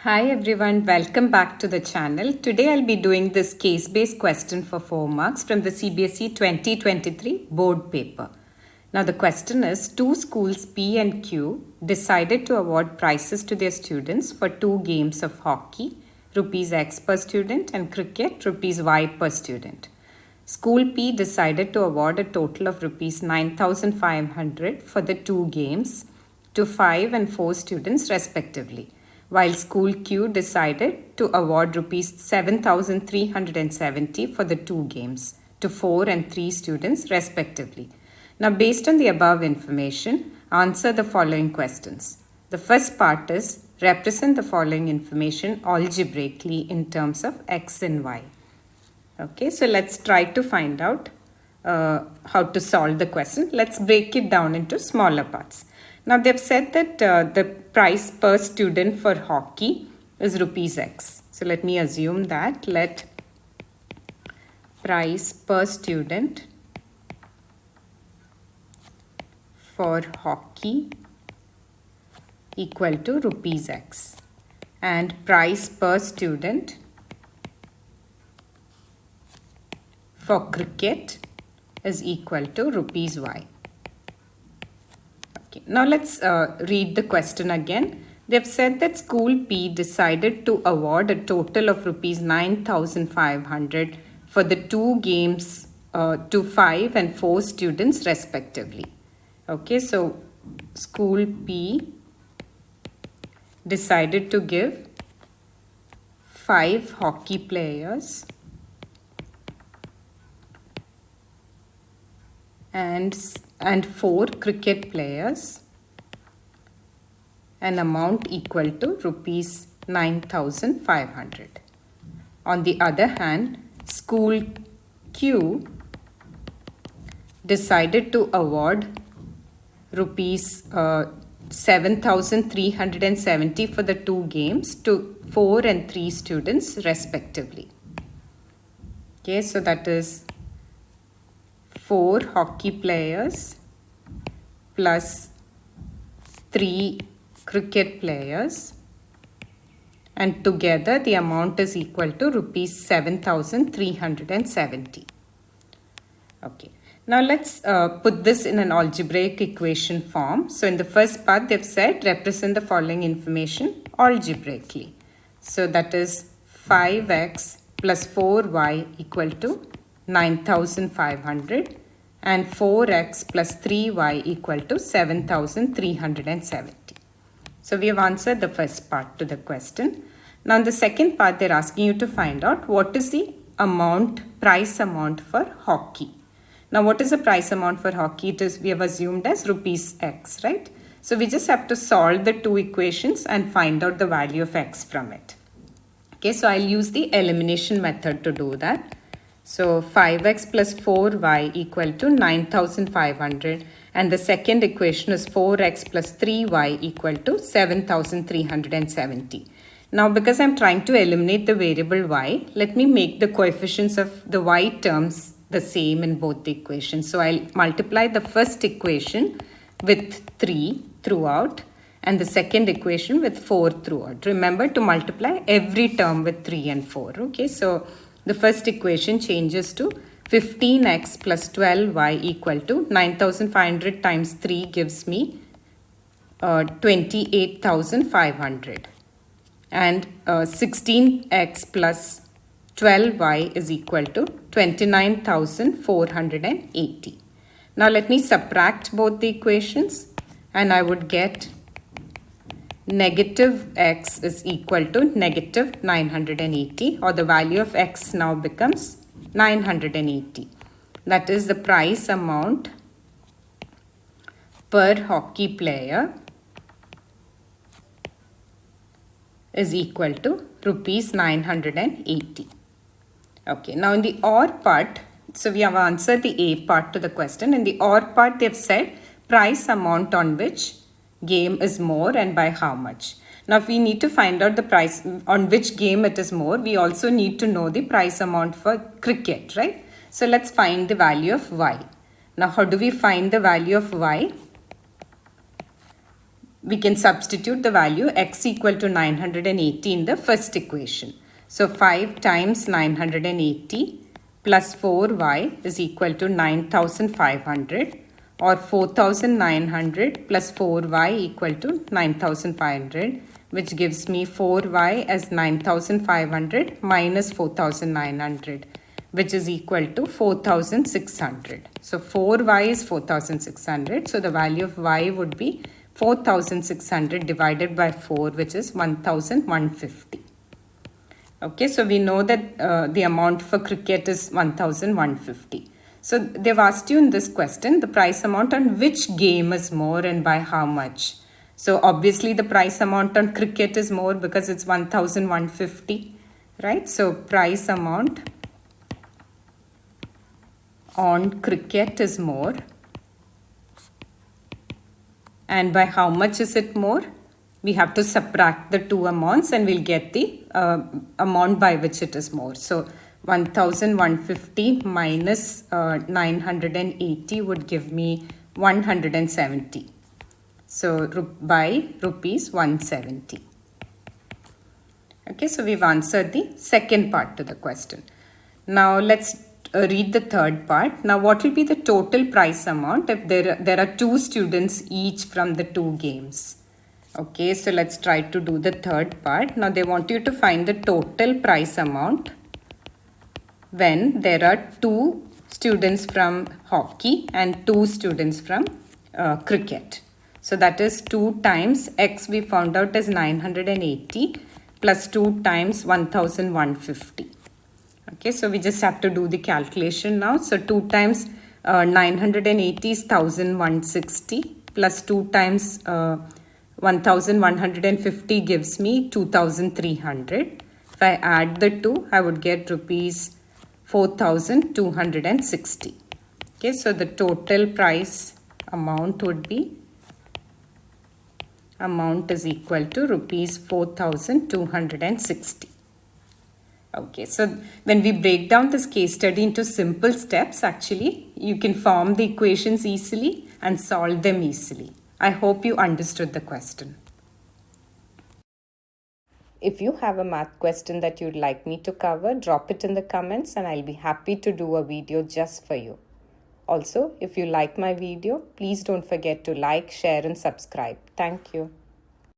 Hi everyone, welcome back to the channel. Today I'll be doing this case-based question for 4 marks from the Cbse 2023 board paper. Now the question is, two schools P and Q decided to award prizes to their students for 2 games of hockey, rupees X per student, and cricket, rupees Y per student. School P decided to award a total of rupees 9,500 for the 2 games to 5 and 4 students respectively, while School Q decided to award rupees 7,370 for the 2 games to 4 and 3 students respectively. Now, based on the above information, answer the following questions. The first part is represent the following information algebraically in terms of X and Y. Okay, so let's try to find out how to solve the question. Let's break it down into smaller parts. Now, they've said that the price per student for hockey is rupees X. So, let me assume that let price per student for hockey equal to rupees X and price per student for cricket is equal to rupees Y. Okay, now let's read the question again. They've said that School P decided to award a total of rupees 9,500 for the 2 games to 5 and 4 students respectively. Okay, so School P decided to give 5 hockey players and 4 cricket players an amount equal to rupees 9,500. On the other hand, School Q decided to award rupees 7,370 for the 2 games to 4 and 3 students respectively. Okay, so that is 4 hockey players plus 3 cricket players, and together the amount is equal to rupees 7,370. Okay, now let's put this in an algebraic equation form. So in the first part they've said represent the following information algebraically. So that is 5x plus 4y equal to 9,500 and 4x plus 3y equal to 7,370. So we have answered the first part to the question. Now in the second part they're asking you to find out what is the price amount for hockey. Now what is the price amount for hockey? It is, we have assumed as rupees X, right? So we just have to solve the 2 equations and find out the value of X from it. Okay, so I'll use the elimination method to do that. So 5x plus 4y equal to 9,500 and the second equation is 4x plus 3y equal to 7,370. Now because I'm trying to eliminate the variable y, let me make the coefficients of the y terms the same in both the equations. So I'll multiply the first equation with 3 throughout and the second equation with 4 throughout. Remember to multiply every term with 3 and 4. Okay, so the first equation changes to 15x plus 12y equal to 9,500 times 3 gives me 28,500 and 16x plus 12y is equal to 29,480. Now let me subtract both the equations and I would get negative x is equal to negative 980, or the value of x now becomes 980. That is the price amount per hockey player is equal to rupees 980. Okay, now in the OR part, so we have answered the A part to the question. In the OR part, they've said price amount on which game is more and by how much. Now, if we need to find out the price on which game it is more, we also need to know the price amount for cricket, right? So, let's find the value of y. Now, how do we find the value of y? we can substitute the value x equal to 980 in the first equation. So 5 times 980 plus 4y is equal to 9500, or 4900 plus 4y equal to 9500, which gives me 4y as 9500 minus 4900, which is equal to 4600. So 4y is 4600. So the value of y would be 4600 divided by 4, which is 1150. Okay, so we know that the amount for cricket is 1150. So they've asked you in this question the price amount on which game is more and by how much. So obviously the price amount on cricket is more because it's 1150, right? So price amount on cricket is more. And by how much is it more? We have to subtract the two amounts and we'll get the amount by which it is more. So 1150 minus 980 would give me 170. So by rupees 170. Okay, so we've answered the second part to the question. Now let's read the third part. Now what will be the total price amount if there are two students each from the two games? Okay, so let's try to do the third part. Now they want you to find the total price amount when there are two students from hockey and two students from cricket. So that is 2 times x we found out as 980 plus 2 times 1150. Okay, so we just have to do the calculation now. So 2 times 980 is 1160 plus 2 times 1150 gives me 2300. If I add the two, I would get rupees 4260. Okay, so the total price amount would be is equal to rupees 4260. Okay, so when we break down this case study into simple steps, actually you can form the equations easily and solve them easily. I hope you understood the question. If you have a math question that you'd like me to cover, drop it in the comments and I'll be happy to do a video just for you. Also, if you like my video, please don't forget to like, share and subscribe. Thank you.